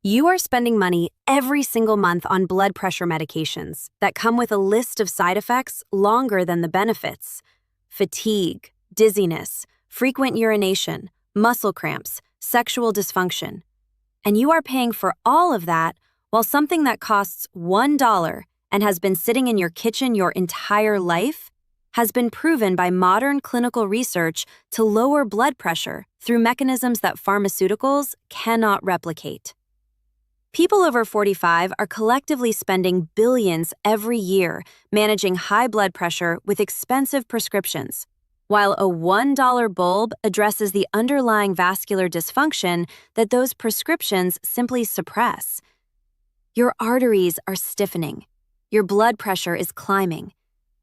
You are spending money every single month on blood pressure medications that come with a list of side effects longer than the benefits. Fatigue, dizziness, frequent urination, muscle cramps, sexual dysfunction. And you are paying for all of that while something that costs $1 and has been sitting in your kitchen your entire life has been proven by modern clinical research to lower blood pressure through mechanisms that pharmaceuticals cannot replicate. People over 45 are collectively spending billions every year managing high blood pressure with expensive prescriptions, while a $1 bulb addresses the underlying vascular dysfunction that those prescriptions simply suppress. Your arteries are stiffening, your blood pressure is climbing,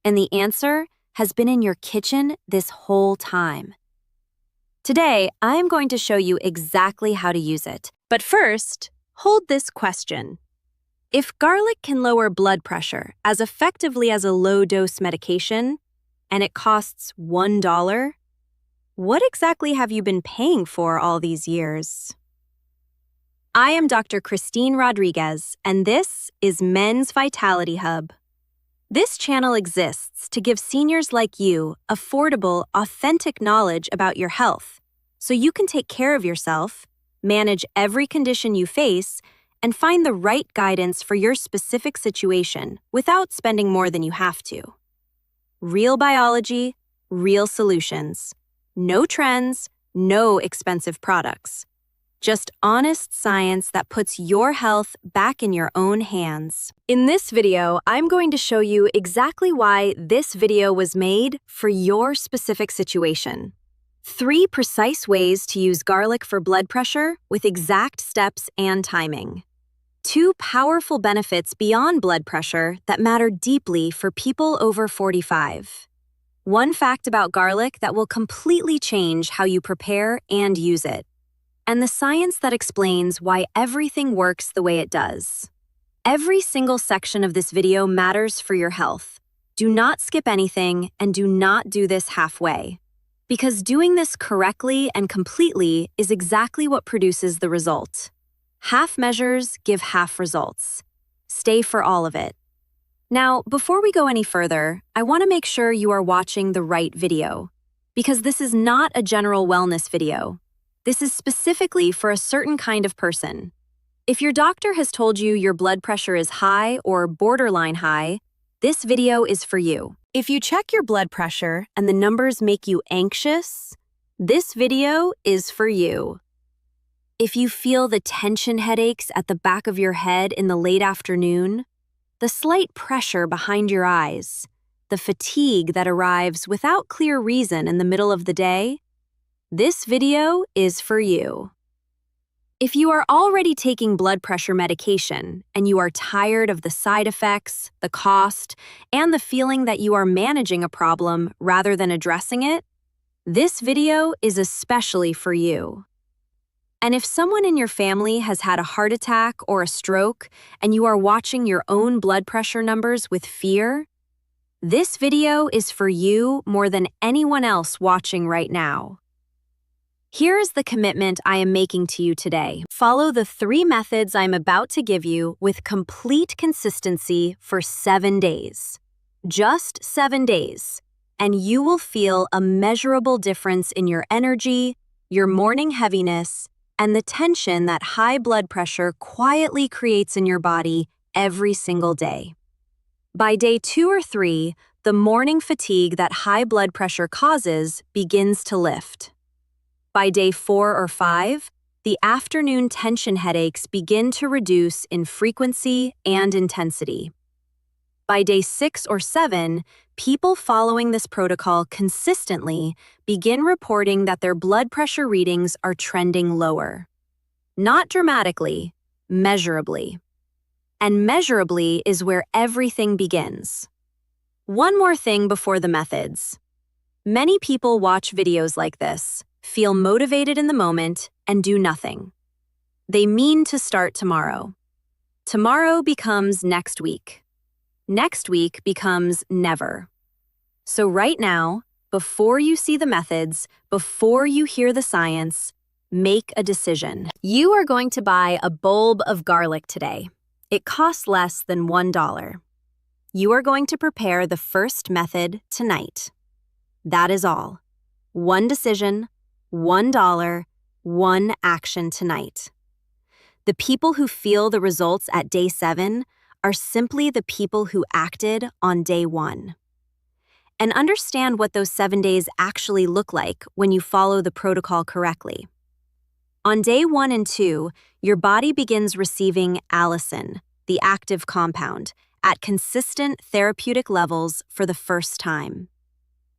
and the answer has been in your kitchen this whole time. Today, I am going to show you exactly how to use it. But first, hold this question. If garlic can lower blood pressure as effectively as a low-dose medication, and it costs $1, what exactly have you been paying for all these years? I am Dr. Christine Rodriguez, and this is Men's Vitality Hub. This channel exists to give seniors like you affordable, authentic knowledge about your health, so you can take care of yourself, manage every condition you face, and find the right guidance for your specific situation without spending more than you have to. Real biology, real solutions. No trends, no expensive products. Just honest science that puts your health back in your own hands. In this video, I'm going to show you exactly why this video was made for your specific situation. 3 precise ways to use garlic for blood pressure with exact steps and timing. 2 powerful benefits beyond blood pressure that matter deeply for people over 45. 1 fact about garlic that will completely change how you prepare and use it. And the science that explains why everything works the way it does. Every single section of this video matters for your health. Do not skip anything and do not do this halfway. Because doing this correctly and completely is exactly what produces the result. Half measures give half results. Stay for all of it. Now, before we go any further, I want to make sure you are watching the right video. Because this is not a general wellness video. This is specifically for a certain kind of person. If your doctor has told you your blood pressure is high or borderline high, this video is for you. If you check your blood pressure and the numbers make you anxious, this video is for you. If you feel the tension headaches at the back of your head in the late afternoon, the slight pressure behind your eyes, the fatigue that arrives without clear reason in the middle of the day, this video is for you. If you are already taking blood pressure medication and you are tired of the side effects, the cost, and the feeling that you are managing a problem rather than addressing it, this video is especially for you. And if someone in your family has had a heart attack or a stroke and you are watching your own blood pressure numbers with fear, this video is for you more than anyone else watching right now. Here is the commitment I am making to you today. Follow the 3 methods I'm about to give you with complete consistency for 7 days. Just 7 days, and you will feel a measurable difference in your energy, your morning heaviness, and the tension that high blood pressure quietly creates in your body every single day. By day 2 or 3, the morning fatigue that high blood pressure causes begins to lift. By day 4 or 5, the afternoon tension headaches begin to reduce in frequency and intensity. By day 6 or 7, people following this protocol consistently begin reporting that their blood pressure readings are trending lower. Not dramatically, measurably. And measurably is where everything begins. One more thing before the methods. Many people watch videos like this, feel motivated in the moment, and do nothing. They mean to start tomorrow. Tomorrow becomes next week. Next week becomes never. So right now, before you see the methods, before you hear the science, Make a decision. You are going to buy a bulb of garlic today. It costs less than $1. You are going to prepare the first method tonight. That is all. One decision, $1, one action tonight. The people who feel the results at day 7 are simply the people who acted on day 1. And understand what those 7 days actually look like when you follow the protocol correctly. On day 1 and 2, your body begins receiving allicin, the active compound, at consistent therapeutic levels for the first time.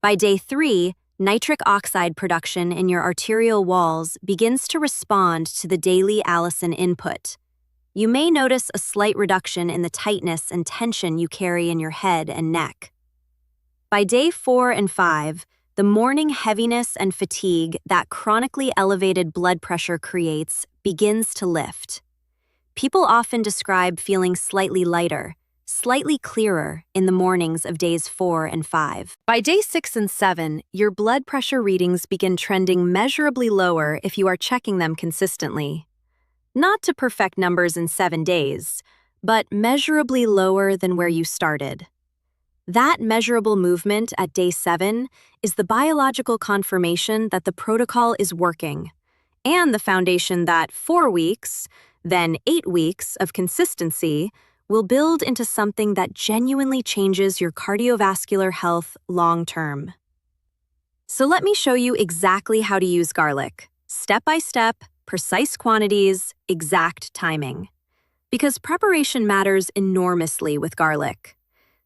By day 3, nitric oxide production in your arterial walls begins to respond to the daily allicin input. You may notice a slight reduction in the tightness and tension you carry in your head and neck. By day 4 and 5, the morning heaviness and fatigue that chronically elevated blood pressure creates begins to lift. People often describe feeling slightly lighter, slightly clearer in the mornings of days 4 and 5. By day 6 and 7, your blood pressure readings begin trending measurably lower if you are checking them consistently. Not to perfect numbers in 7 days, but measurably lower than where you started. That measurable movement at day 7 is the biological confirmation that the protocol is working, and the foundation that 4 weeks, then 8 weeks of consistency will build into something that genuinely changes your cardiovascular health long-term. So let me show you exactly how to use garlic, step by step, precise quantities, exact timing. Because preparation matters enormously with garlic.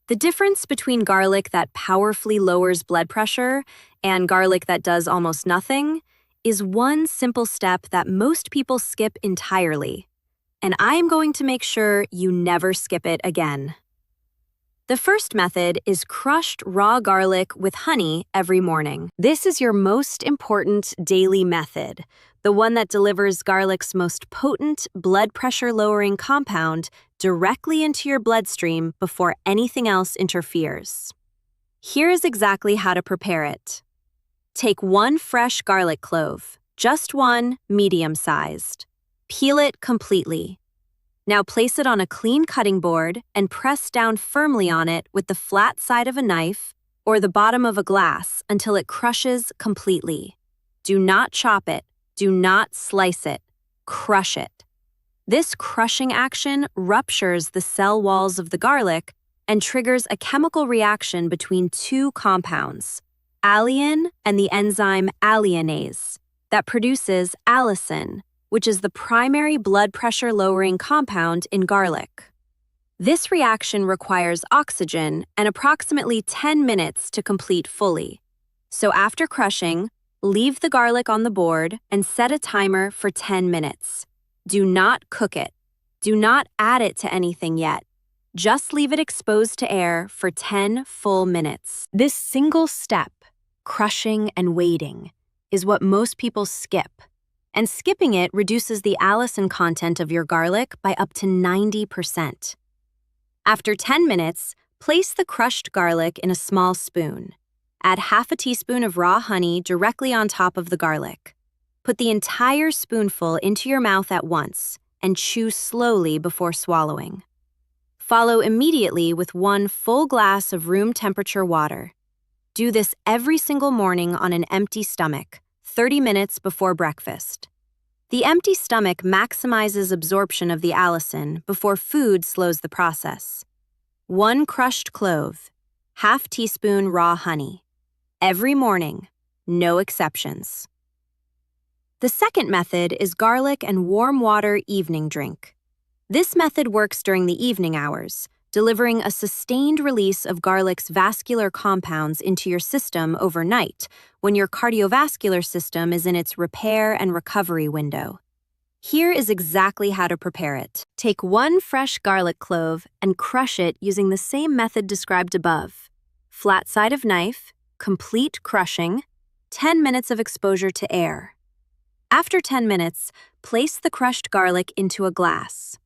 The difference between garlic that powerfully lowers blood pressure and garlic that does almost nothing is one simple step that most people skip entirely. And I am going to make sure you never skip it again. The first method is crushed raw garlic with honey every morning. This is your most important daily method, the one that delivers garlic's most potent blood pressure-lowering compound directly into your bloodstream before anything else interferes. Here is exactly how to prepare it. Take 1 fresh garlic clove, just one, medium-sized. Peel it completely. Now place it on a clean cutting board and press down firmly on it with the flat side of a knife or the bottom of a glass until it crushes completely. Do not chop it. Do not slice it. Crush it. This crushing action ruptures the cell walls of the garlic and triggers a chemical reaction between 2 compounds, alliin and the enzyme alliinase, that produces allicin, which is the primary blood pressure-lowering compound in garlic. This reaction requires oxygen and approximately 10 minutes to complete fully. So after crushing, leave the garlic on the board and set a timer for 10 minutes. Do not cook it. Do not add it to anything yet. Just leave it exposed to air for 10 full minutes. This single step, crushing and waiting, is what most people skip. And skipping it reduces the allicin content of your garlic by up to 90%. After 10 minutes, place the crushed garlic in a small spoon. Add half a teaspoon of raw honey directly on top of the garlic. Put the entire spoonful into your mouth at once and chew slowly before swallowing. Follow immediately with 1 full glass of room temperature water. Do this every single morning on an empty stomach, 30 minutes before breakfast. The empty stomach maximizes absorption of the allicin before food slows the process. 1 crushed clove, half teaspoon raw honey. Every morning, no exceptions. The second method is garlic and warm water evening drink. This method works during the evening hours, delivering a sustained release of garlic's vascular compounds into your system overnight when your cardiovascular system is in its repair and recovery window. Here is exactly how to prepare it. Take 1 fresh garlic clove and crush it using the same method described above. Flat side of knife, complete crushing, 10 minutes of exposure to air. After 10 minutes, place the crushed garlic into a glass.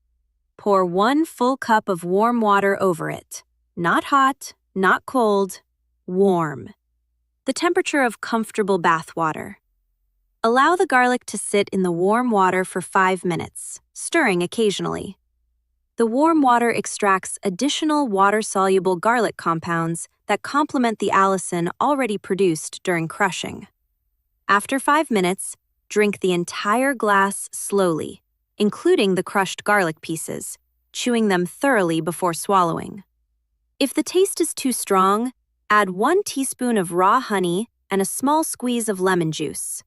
Pour 1 full cup of warm water over it. Not hot, not cold, warm. The temperature of comfortable bath water. Allow the garlic to sit in the warm water for 5 minutes, stirring occasionally. The warm water extracts additional water-soluble garlic compounds that complement the allicin already produced during crushing. After 5 minutes, drink the entire glass slowly, including the crushed garlic pieces, chewing them thoroughly before swallowing. If the taste is too strong, add 1 teaspoon of raw honey and a small squeeze of lemon juice.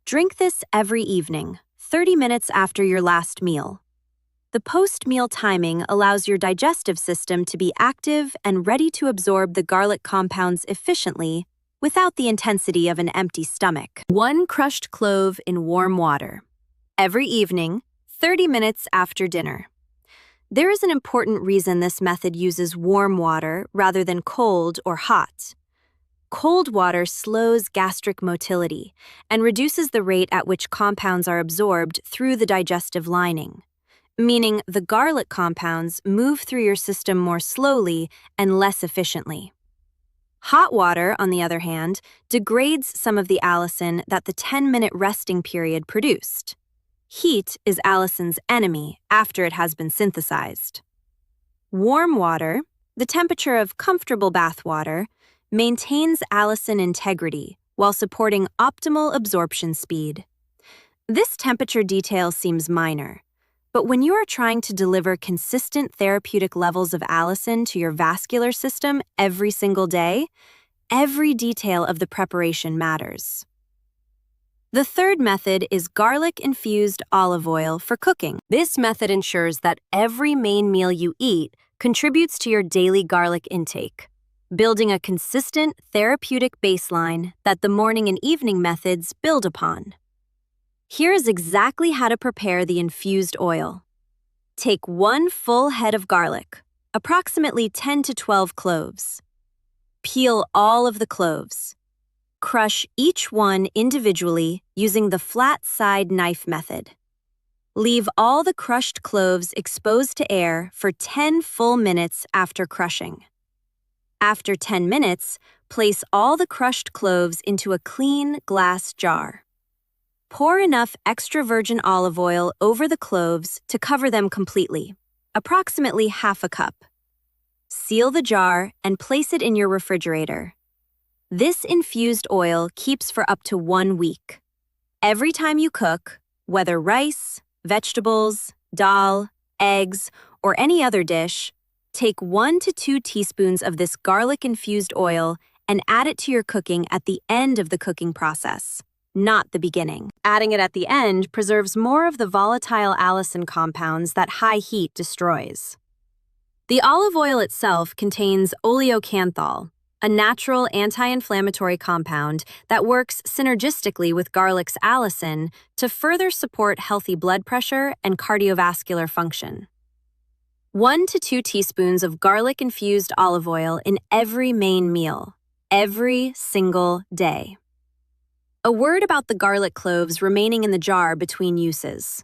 Drink this every evening, 30 minutes after your last meal. The post-meal timing allows your digestive system to be active and ready to absorb the garlic compounds efficiently without the intensity of an empty stomach. 1 crushed clove in warm water. Every evening, 30 minutes after dinner. There is an important reason this method uses warm water rather than cold or hot. Cold water slows gastric motility and reduces the rate at which compounds are absorbed through the digestive lining, meaning the garlic compounds move through your system more slowly and less efficiently. Hot water, on the other hand, degrades some of the allicin that the 10-minute resting period produced. Heat is allicin's enemy after it has been synthesized. Warm water, the temperature of comfortable bath water, maintains allicin integrity while supporting optimal absorption speed. This temperature detail seems minor, but when you are trying to deliver consistent therapeutic levels of allicin to your vascular system every single day, every detail of the preparation matters. The third method is garlic-infused olive oil for cooking. This method ensures that every main meal you eat contributes to your daily garlic intake, building a consistent therapeutic baseline that the morning and evening methods build upon. Here is exactly how to prepare the infused oil. Take 1 full head of garlic, approximately 10 to 12 cloves. Peel all of the cloves. Crush each one individually using the flat side knife method. Leave all the crushed cloves exposed to air for 10 full minutes after crushing. After 10 minutes, place all the crushed cloves into a clean glass jar. Pour enough extra virgin olive oil over the cloves to cover them completely, approximately half a cup. Seal the jar and place it in your refrigerator. This infused oil keeps for up to 1 week. Every time you cook, whether rice, vegetables, dal, eggs, or any other dish, take 1 to 2 teaspoons of this garlic-infused oil and add it to your cooking at the end of the cooking process, not the beginning. Adding it at the end preserves more of the volatile allicin compounds that high heat destroys. The olive oil itself contains oleocanthal, a natural anti-inflammatory compound that works synergistically with garlic's allicin to further support healthy blood pressure and cardiovascular function. 1 to 2 teaspoons of garlic-infused olive oil in every main meal, every single day. A word about the garlic cloves remaining in the jar between uses.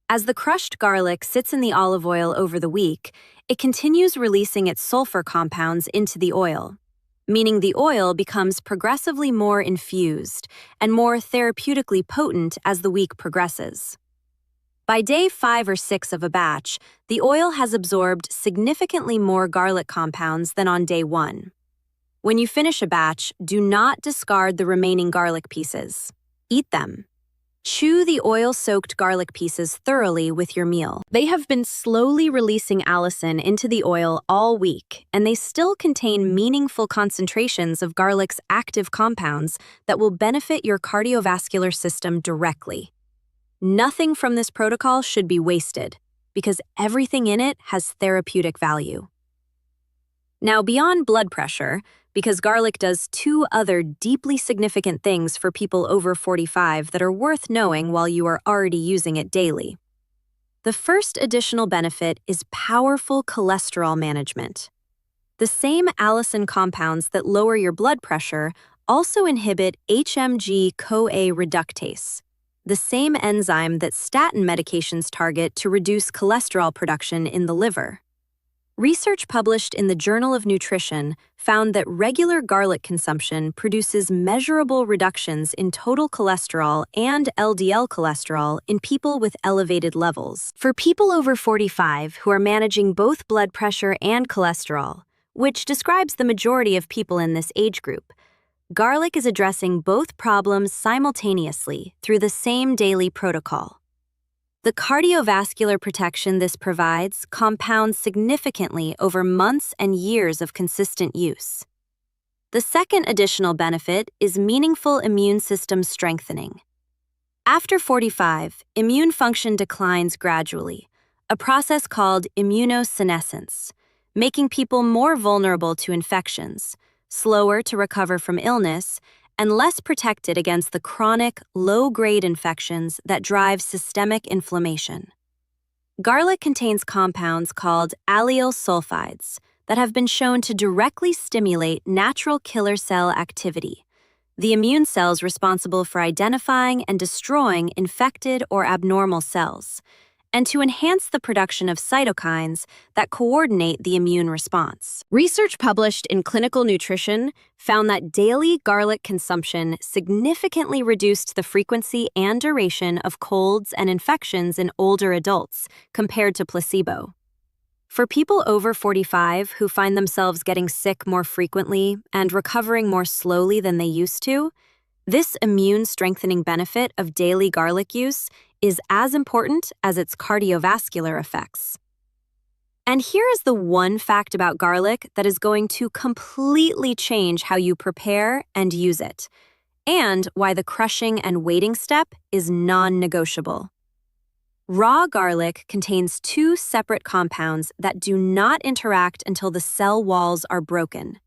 As the crushed garlic sits in the olive oil over the week, it continues releasing its sulfur compounds into the oil, meaning the oil becomes progressively more infused and more therapeutically potent as the week progresses. By day 5 or 6 of a batch, the oil has absorbed significantly more garlic compounds than on day 1. When you finish a batch, do not discard the remaining garlic pieces. Eat them. Chew the oil-soaked garlic pieces thoroughly with your meal. They have been slowly releasing allicin into the oil all week, and they still contain meaningful concentrations of garlic's active compounds that will benefit your cardiovascular system directly. Nothing from this protocol should be wasted, because everything in it has therapeutic value. Now, beyond blood pressure, because garlic does 2 other deeply significant things for people over 45 that are worth knowing while you are already using it daily. The first additional benefit is powerful cholesterol management. The same allicin compounds that lower your blood pressure also inhibit HMG-CoA reductase, the same enzyme that statin medications target to reduce cholesterol production in the liver. Research published in the Journal of Nutrition found that regular garlic consumption produces measurable reductions in total cholesterol and LDL cholesterol in people with elevated levels. For people over 45 who are managing both blood pressure and cholesterol, which describes the majority of people in this age group, garlic is addressing both problems simultaneously through the same daily protocol. The cardiovascular protection this provides compounds significantly over months and years of consistent use. The second additional benefit is meaningful immune system strengthening. After 45, immune function declines gradually, a process called immunosenescence, making people more vulnerable to infections, slower to recover from illness, and less protected against the chronic, low-grade infections that drive systemic inflammation. Garlic contains compounds called allyl sulfides that have been shown to directly stimulate natural killer cell activity, the immune cells responsible for identifying and destroying infected or abnormal cells, and to enhance the production of cytokines that coordinate the immune response. Research published in Clinical Nutrition found that daily garlic consumption significantly reduced the frequency and duration of colds and infections in older adults compared to placebo. For people over 45 who find themselves getting sick more frequently and recovering more slowly than they used to, this immune-strengthening benefit of daily garlic use is as important as its cardiovascular effects. And here is the one fact about garlic that is going to completely change how you prepare and use it, and why the crushing and waiting step is non-negotiable. Raw garlic contains two separate compounds that do not interact until the cell walls are broken: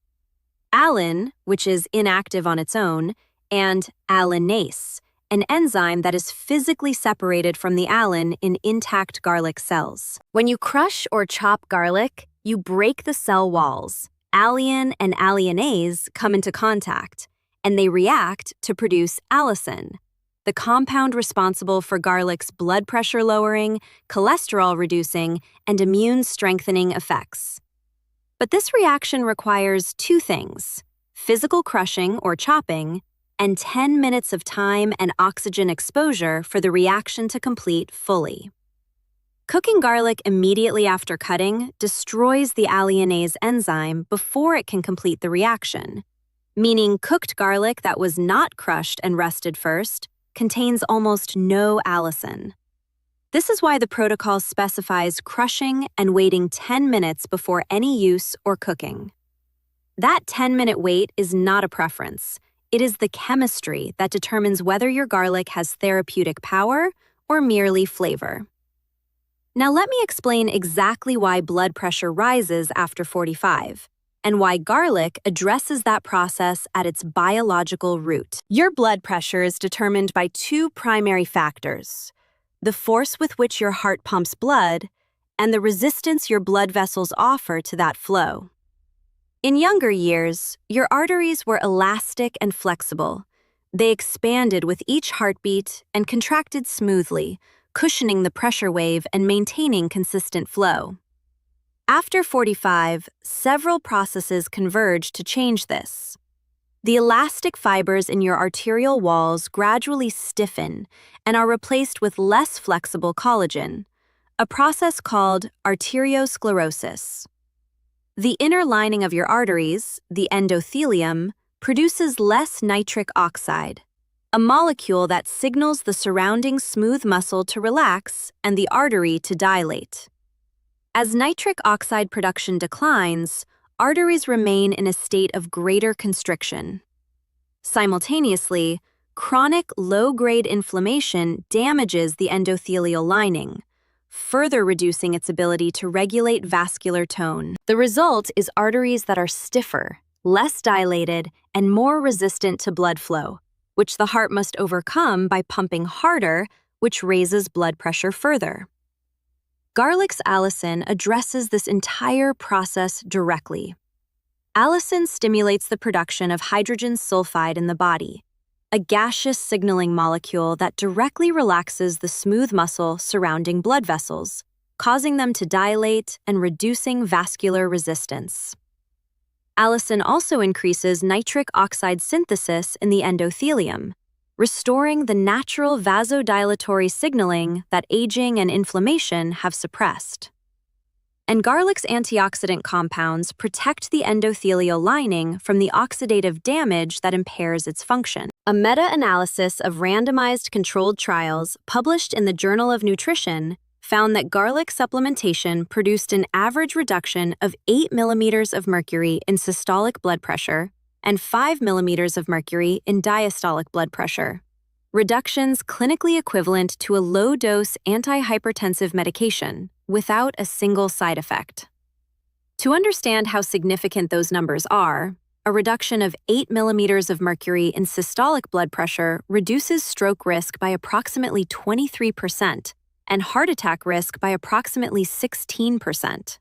allin, which is inactive on its own, and allinase, an enzyme that is physically separated from the allin in intact garlic cells. When you crush or chop garlic, you break the cell walls. Allin and allinase come into contact, and they react to produce allicin, the compound responsible for garlic's blood pressure lowering, cholesterol reducing, and immune strengthening effects. But this reaction requires two things: physical crushing or chopping, and 10 minutes of time and oxygen exposure for the reaction to complete fully. Cooking garlic immediately after cutting destroys the alliinase enzyme before it can complete the reaction, meaning cooked garlic that was not crushed and rested first contains almost no allicin. This is why the protocol specifies crushing and waiting 10 minutes before any use or cooking. That 10-minute wait is not a preference. It is the chemistry that determines whether your garlic has therapeutic power or merely flavor. Now let me explain exactly why blood pressure rises after 45, and why garlic addresses that process at its biological root. Your blood pressure is determined by two primary factors: the force with which your heart pumps blood and the resistance your blood vessels offer to that flow. In younger years, your arteries were elastic and flexible. They expanded with each heartbeat and contracted smoothly, cushioning the pressure wave and maintaining consistent flow. After 45, several processes converge to change this. The elastic fibers in your arterial walls gradually stiffen and are replaced with less flexible collagen, a process called arteriosclerosis. The inner lining of your arteries, the endothelium, produces less nitric oxide, a molecule that signals the surrounding smooth muscle to relax and the artery to dilate. As nitric oxide production declines, arteries remain in a state of greater constriction. Simultaneously, chronic low-grade inflammation damages the endothelial lining, further reducing its ability to regulate vascular tone. The result is arteries that are stiffer, less dilated, and more resistant to blood flow, which the heart must overcome by pumping harder, which raises blood pressure further. Garlic's allicin addresses this entire process directly. Allicin stimulates the production of hydrogen sulfide in the body, a gaseous signaling molecule that directly relaxes the smooth muscle surrounding blood vessels, causing them to dilate and reducing vascular resistance. Allicin also increases nitric oxide synthesis in the endothelium, restoring the natural vasodilatory signaling that aging and inflammation have suppressed. And garlic's antioxidant compounds protect the endothelial lining from the oxidative damage that impairs its function. A meta-analysis of randomized controlled trials published in the Journal of Nutrition found that garlic supplementation produced an average reduction of 8 millimeters of mercury in systolic blood pressure and 5 millimeters of mercury in diastolic blood pressure, reductions clinically equivalent to a low-dose antihypertensive medication without a single side effect. To understand how significant those numbers are, a reduction of 8 millimeters of mercury in systolic blood pressure reduces stroke risk by approximately 23% and heart attack risk by approximately 16%.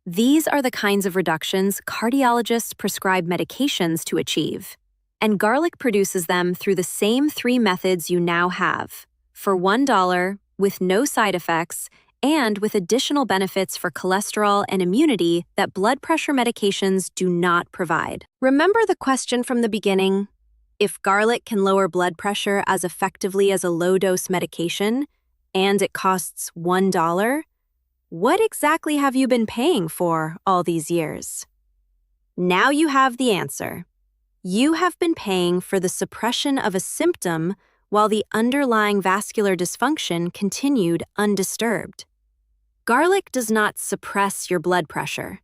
These are the kinds of reductions cardiologists prescribe medications to achieve, and garlic produces them through the same 3 methods you now have, for $1, with no side effects, and with additional benefits for cholesterol and immunity that blood pressure medications do not provide. Remember the question from the beginning? If garlic can lower blood pressure as effectively as a low-dose medication, and it costs $1, what exactly have you been paying for all these years? Now you have the answer. You have been paying for the suppression of a symptom while the underlying vascular dysfunction continued undisturbed. Garlic does not suppress your blood pressure.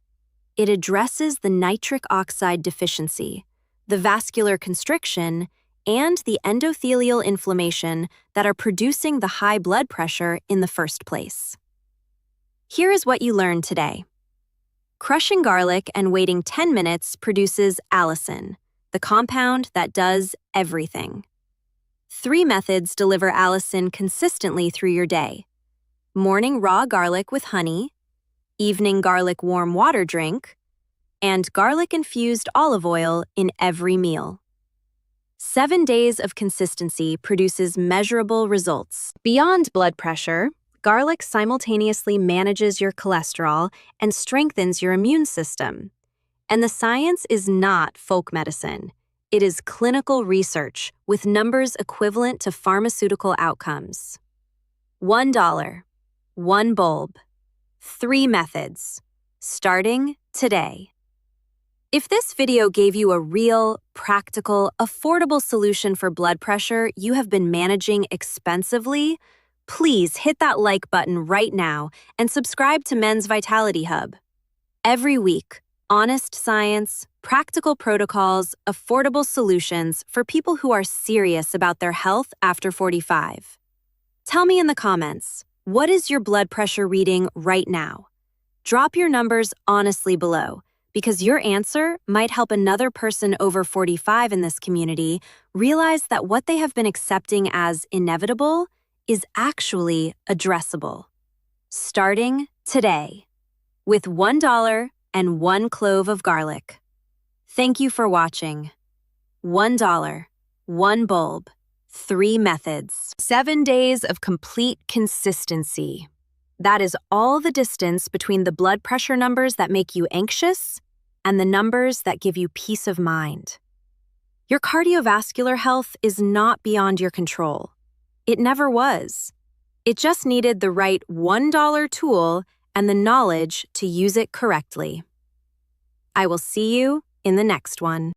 It addresses the nitric oxide deficiency, the vascular constriction, and the endothelial inflammation that are producing the high blood pressure in the first place. Here is what you learned today. Crushing garlic and waiting 10 minutes produces allicin, the compound that does everything. 3 methods deliver allicin consistently through your day: morning raw garlic with honey, evening garlic warm water drink, and garlic-infused olive oil in every meal. 7 days of consistency produces measurable results. Beyond blood pressure, garlic simultaneously manages your cholesterol and strengthens your immune system. And the science is not folk medicine. It is clinical research with numbers equivalent to pharmaceutical outcomes. $1, 1 bulb, 3 methods, starting today. If this video gave you a real, practical, affordable solution for blood pressure you have been managing expensively, please hit that like button right now and subscribe to Men's Vitality Hub. Every week, honest science, practical protocols, affordable solutions for people who are serious about their health after 45. Tell me in the comments, what is your blood pressure reading right now? Drop your numbers honestly below, because your answer might help another person over 45 in this community realize that what they have been accepting as inevitable is actually addressable. Starting today, with $1 and 1 clove of garlic. Thank you for watching. $1, 1 bulb, 3 methods. 7 days of complete consistency. That is all the distance between the blood pressure numbers that make you anxious and the numbers that give you peace of mind. Your cardiovascular health is not beyond your control. It never was. It just needed the right $1 tool and the knowledge to use it correctly. I will see you in the next one.